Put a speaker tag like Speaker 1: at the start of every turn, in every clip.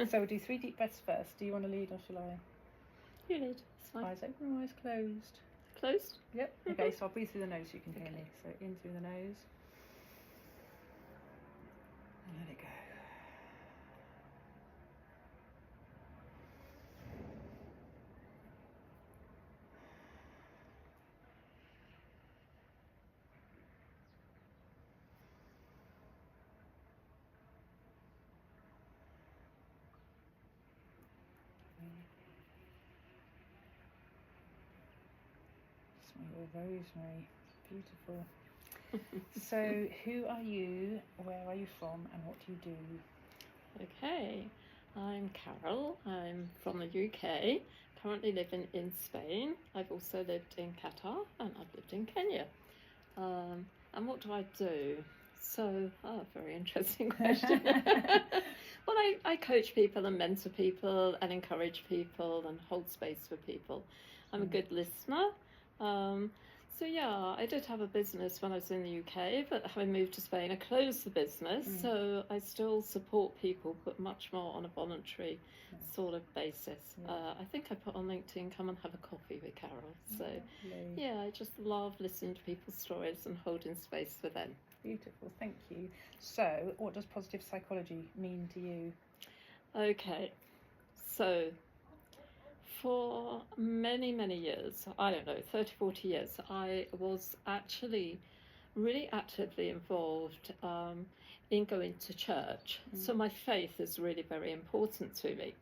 Speaker 1: So we'll do 3 deep breaths first. Do you want to lead or shall I?
Speaker 2: You lead. It's fine.
Speaker 1: Eyes open, eyes closed.
Speaker 2: Closed?
Speaker 1: Yep. Okay, so I'll breathe through the nose so you can hear me. So in through the nose. And let it go. Smell your rosemary. Beautiful. So who are you, where are you from, and what do you do?
Speaker 2: Okay, I'm Carol. I'm from the UK, currently living in Spain. I've also lived in Qatar and I've lived in Kenya. And what do I do? So, very interesting question. Well, I coach people and mentor people and encourage people and hold space for people. I'm a good listener. So yeah, I did have a business when I was in the UK, but having moved to Spain, I closed the business. So I still support people, but much more on a voluntary sort of basis. I think I put on LinkedIn, come and have a coffee with Carol. So yeah, I just love listening to people's stories and holding space for them.
Speaker 1: Beautiful, thank you. So what does positive psychology mean to you?
Speaker 2: Okay, so for many, many years, I don't know, 30, 40 years, I was actually really actively involved in going to church. So my faith is really very important to me.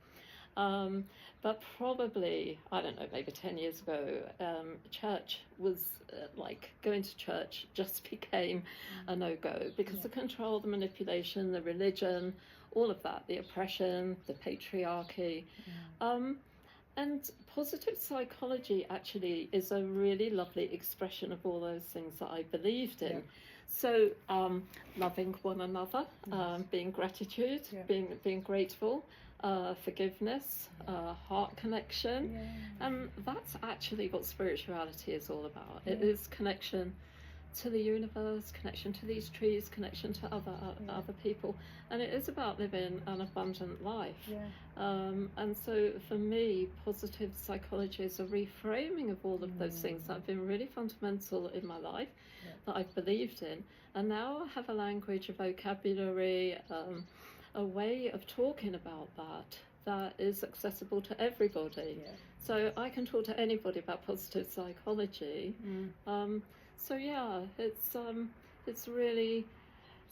Speaker 2: But probably, I don't know, maybe 10 years ago, church was like going to church just became a no-go because the control, the manipulation, the religion, all of that, the oppression, the patriarchy. And positive psychology actually is a really lovely expression of all those things that I believed in. So loving one another, being gratitude, being grateful, forgiveness, heart connection. And that's actually what spirituality is all about. It is connection to the universe, connection to these trees, connection to other people, and it is about living an abundant life. And so for me, positive psychology is a reframing of all of those things that have been really fundamental in my life, that I've believed in, and now I have a language, a vocabulary, a way of talking about that is accessible to everybody. So I can talk to anybody about positive psychology. So yeah, it's really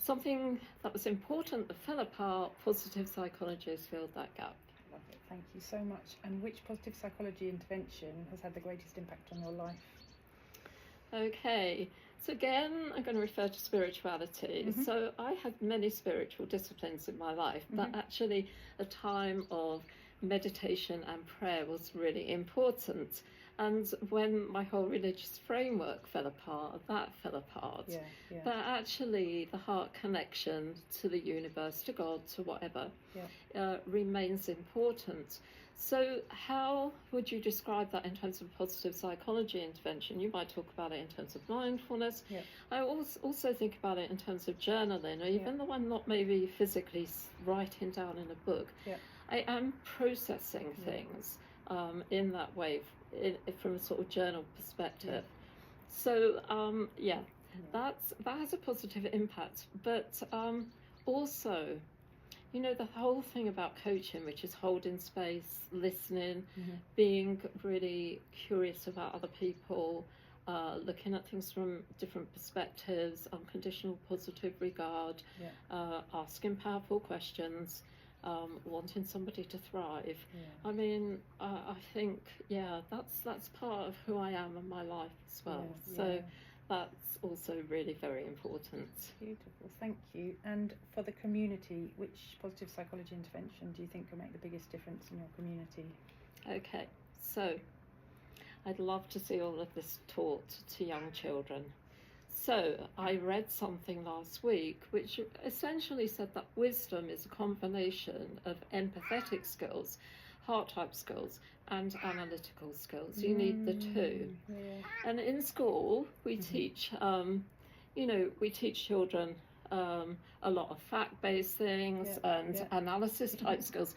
Speaker 2: something that was important that fell apart. Positive psychology has filled that gap.
Speaker 1: Love it, thank you so much. And which positive psychology intervention has had the greatest impact on your life?
Speaker 2: Okay, so again, I'm going to refer to spirituality. So I had many spiritual disciplines in my life, but actually a time of meditation and prayer was really important. And when my whole religious framework fell apart, that fell apart. But actually the heart connection to the universe, to God, to whatever, remains important. So how would you describe that in terms of positive psychology intervention? You might talk about it in terms of mindfulness. I also think about it in terms of journaling, or even though I'm not maybe physically writing down in a book, I am processing things in that way, from a sort of journal perspective. So that has a positive impact. But also, you know, the whole thing about coaching, which is holding space, listening, being really curious about other people, looking at things from different perspectives, unconditional positive regard, asking powerful questions, wanting somebody to thrive. I mean, I think, that's part of who I am in my life as well. So that's also really very important.
Speaker 1: Beautiful, thank you. And for the community, which positive psychology intervention do you think will make the biggest difference in your community?
Speaker 2: Okay, so I'd love to see all of this taught to young children. So I read something last week which essentially said that wisdom is a combination of empathetic skills, heart type skills, and analytical skills. You need the two. And in school we teach, we teach children a lot of fact-based things and analysis type skills.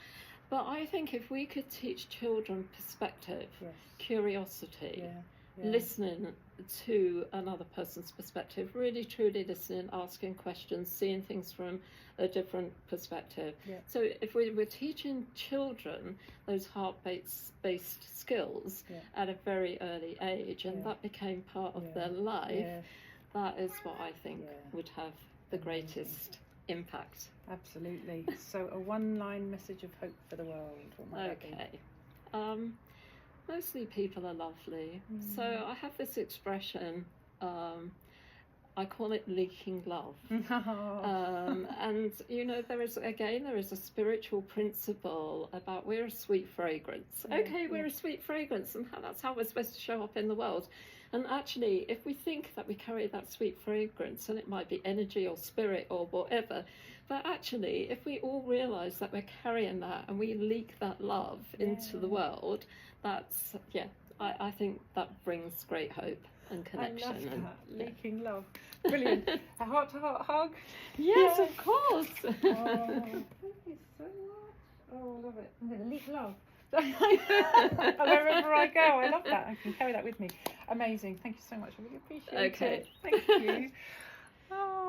Speaker 2: But I think if we could teach children perspective, curiosity, listening to another person's perspective, really truly listening, asking questions, seeing things from a different perspective. So if we were teaching children those heart-based skills at a very early age, and that became part of their life, that is what I think would have the greatest impact.
Speaker 1: Absolutely. So a one-line message of hope for the world. What might that be?
Speaker 2: Mostly people are lovely. So I have this expression, I call it leaking love. And you know, there is a spiritual principle about we're a sweet fragrance. We're a sweet fragrance, and that's how we're supposed to show up in the world. And actually, if we think that we carry that sweet fragrance, and it might be energy or spirit or whatever, but actually, if we all realise that we're carrying that and we leak that love into the world, that's, I think that brings great hope and connection.
Speaker 1: I love that, leaking love. Brilliant. A heart-to-heart hug?
Speaker 2: Yes, of course.
Speaker 1: Oh, thank you so much. Oh, I love it. I'm going to leak love. Wherever I go, I love that. I can carry that with me. Amazing. Thank you so much. I really appreciate it. Thank you. Oh.